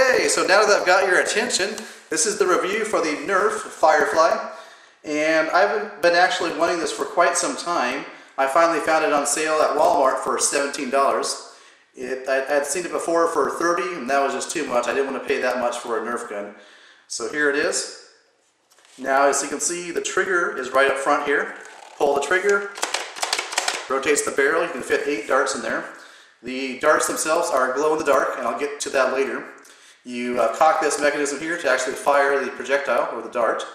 Okay, so now that I've got your attention, this is the review for the NERF FireFly, and I've been actually wanting this for quite some time. I finally found it on sale at Walmart for $17. I'd seen it before for $30, and that was just too much. I didn't want to pay that much for a NERF gun. So here it is. Now, as you can see, the trigger is right up front here. Pull the trigger, rotates the barrel. You can fit 8 darts in there. The darts themselves are glow in the dark, and I'll get to that later. You cock this mechanism here to actually fire the projectile, or the dart.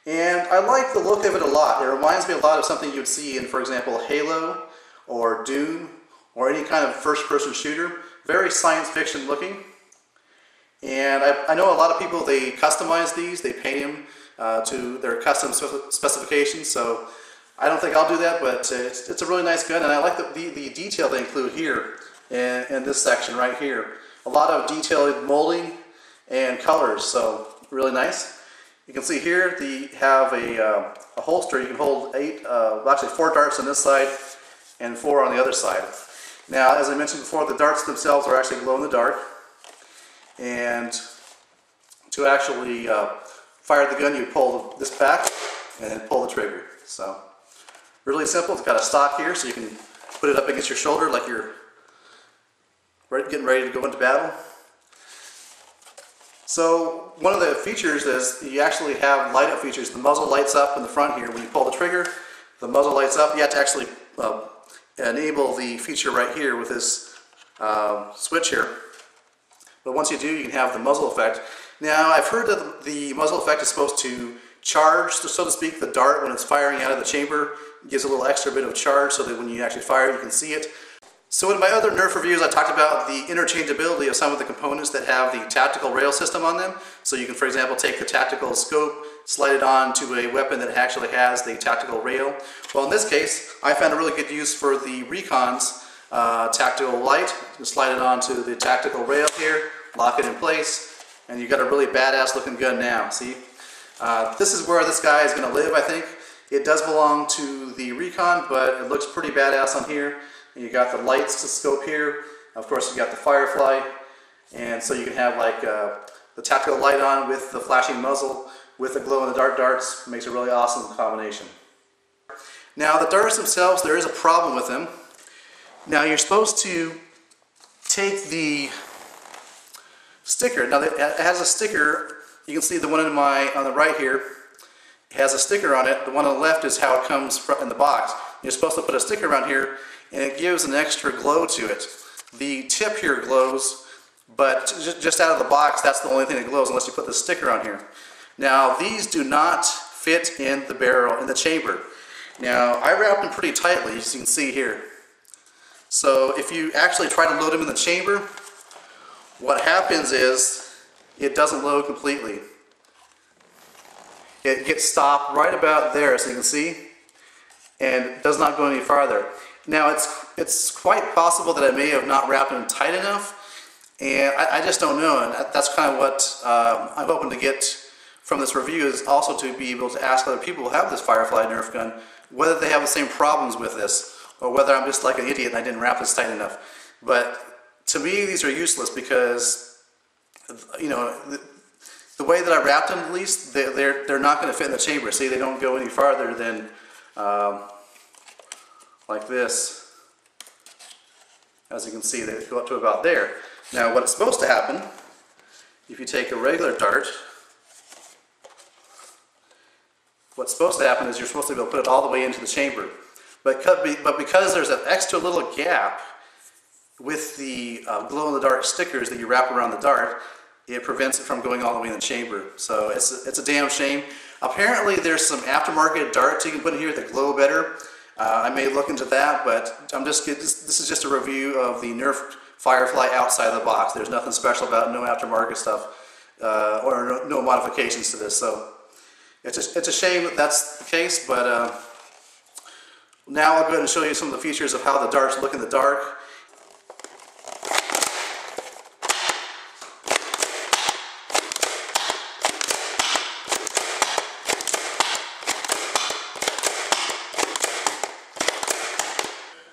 And I like the look of it a lot. It reminds me a lot of something you would see in, for example, Halo, or Doom, or any kind of first-person shooter. Very science fiction looking. And I know a lot of people, they customize these, they paint them to their custom specifications, so I don't think I'll do that, but it's a really nice gun, and I like the detail they include here in this section right here. A lot of detailed molding and colors, so really nice. You can see here they have a holster. You can hold 4 darts on this side and 4 on the other side. Now, as I mentioned before, the darts themselves are actually glow in the dark, and to actually fire the gun, you pull this back and then pull the trigger. So really simple. It's got a stock here, so you can put it up against your shoulder like you're getting ready to go into battle. So one of the features is you actually have light up features. The muzzle lights up in the front here. When you pull the trigger, the muzzle lights up. You have to actually enable the feature right here with this switch here. But once you do, you can have the muzzle effect. Now, I've heard that the muzzle effect is supposed to charge, so to speak, the dart when it's firing out of the chamber. It gives a little extra bit of charge so that when you actually fire, you can see it. So in my other NERF reviews, I talked about the interchangeability of some of the components that have the tactical rail system on them. So you can, for example, take the tactical scope, slide it on to a weapon that actually has the tactical rail. Well, in this case, I found a really good use for the Recon's tactical light. You slide it onto the tactical rail here, lock it in place, and you've got a really badass looking gun now. See? This is where this guy is going to live, I think. It does belong to the Recon, but it looks pretty badass on here. You got the lights to scope here. Of course, you got the FireFly, and so you can have like the tactical light on with the flashing muzzle with the glow-in-the-dark darts. It makes a really awesome combination. Now, the darts themselves, there is a problem with them. Now, you're supposed to take the sticker. Now, it has a sticker. You can see the one on the right here. It has a sticker on it. The one on the left is how it comes in the box. You're supposed to put a sticker around here, and it gives an extra glow to it. The tip here glows, but just out of the box, that's the only thing that glows unless you put the sticker on here. Now, these do not fit in the barrel, in the chamber. Now, I wrapped them pretty tightly, as you can see here. So if you actually try to load them in the chamber, what happens is it doesn't load completely. It gets stopped right about there, as you can see, and does not go any farther. Now, it's quite possible that I may have not wrapped them tight enough, and I just don't know, and that's kind of what I'm hoping to get from this review, is also to be able to ask other people who have this FireFly NERF gun whether they have the same problems with this, or whether I'm just like an idiot and I didn't wrap this tight enough. But to me, these are useless because, you know, the way that I wrapped them, at least, they're not going to fit in the chamber. See, they don't go any farther than like this. As you can see, they go up to about there. Now, what's supposed to happen, if you take a regular dart, what's supposed to happen is you're supposed to be able to put it all the way into the chamber. But because there's an extra little gap with the glow-in-the-dark stickers that you wrap around the dart, it prevents it from going all the way in the chamber. So it's a damn shame. Apparently there's some aftermarket darts you can put in here that glow better. I may look into that, but this is just a review of the NERF FireFly outside of the box. There's nothing special about it, no aftermarket stuff, or no modifications to this. So it's a shame that that's the case, but now I'll go ahead and show you some of the features of how the darts look in the dark.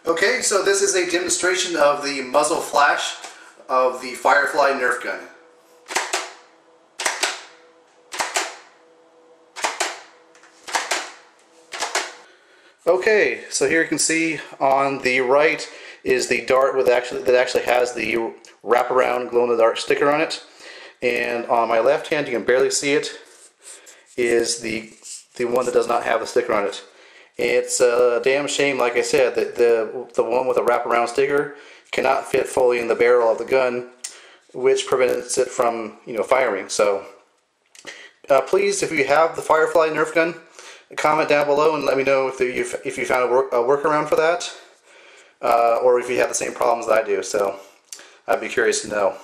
Okay, so this is a demonstration of the muzzle flash of the FireFly NERF gun. Okay, so here you can see on the right is the dart that actually has the wraparound glow-in-the-dark sticker on it, and on my left hand, you can barely see it, is the one that does not have the sticker on it. It's a damn shame, like I said, that the one with the wraparound sticker cannot fit fully in the barrel of the gun, which prevents it from, firing. So please, if you have the FireFly Nerf gun, comment down below and let me know if you found a workaround for that, or if you have the same problems that I do. So I'd be curious to know.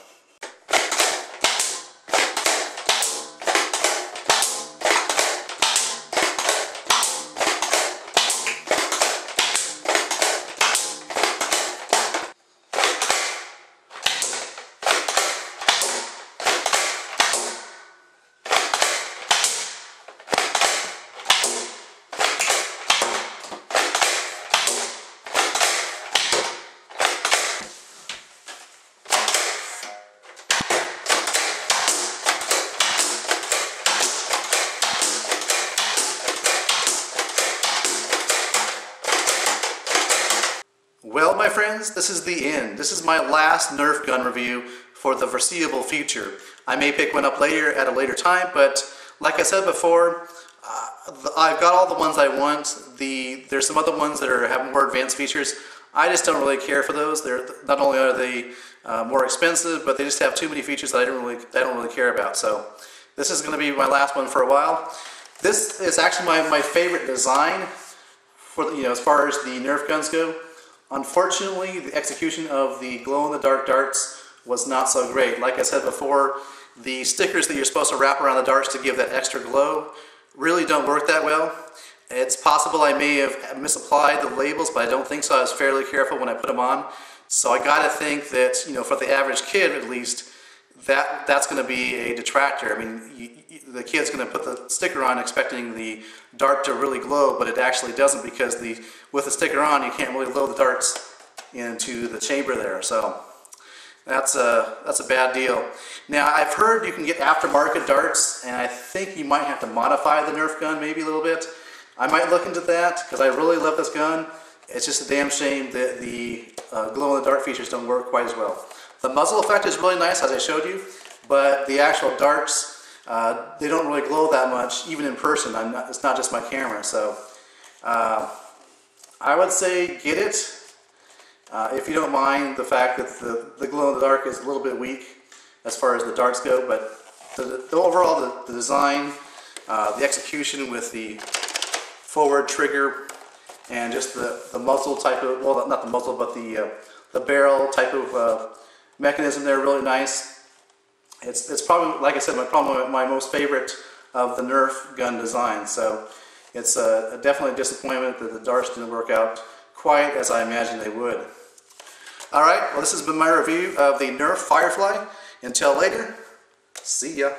Well, my friends, this is the end. This is my last Nerf gun review for the foreseeable future. I may pick one up later at a later time, but like I said before, I've got all the ones I want. There's some other ones that have more advanced features. I just don't really care for those. Not only are they more expensive, but they just have too many features that I don't really care about. So this is going to be my last one for a while. This is actually my favorite design for as far as the Nerf guns go. Unfortunately, the execution of the glow-in-the-dark darts was not so great. Like I said before, the stickers that you're supposed to wrap around the darts to give that extra glow really don't work that well. It's possible I may have misapplied the labels, but I don't think so. I was fairly careful when I put them on. So I gotta think that, for the average kid at least, that's gonna be a detractor. I mean, the kid's gonna put the sticker on expecting the dart to really glow, but it actually doesn't, because with the sticker on, you can't really load the darts into the chamber there. So that's a bad deal. Now, I've heard you can get aftermarket darts, and I think you might have to modify the Nerf gun maybe a little bit. I might look into that, because I really love this gun. It's just a damn shame that the glow-in-the-dark features don't work quite as well. The muzzle effect is really nice, as I showed you, but the actual darts, they don't really glow that much, even in person. It's not just my camera, so I would say get it, if you don't mind the fact that the glow-in-the-dark is a little bit weak as far as the darts go, but overall, the design, the execution with the forward trigger, and just the muzzle type of, well, not the muzzle, but the barrel type of mechanism there, really nice. It's probably, like I said, my most favorite of the Nerf gun design. So it's definitely a disappointment that the darts didn't work out quite as I imagined they would. Alright, well, this has been my review of the NERF FireFly. Until later, see ya.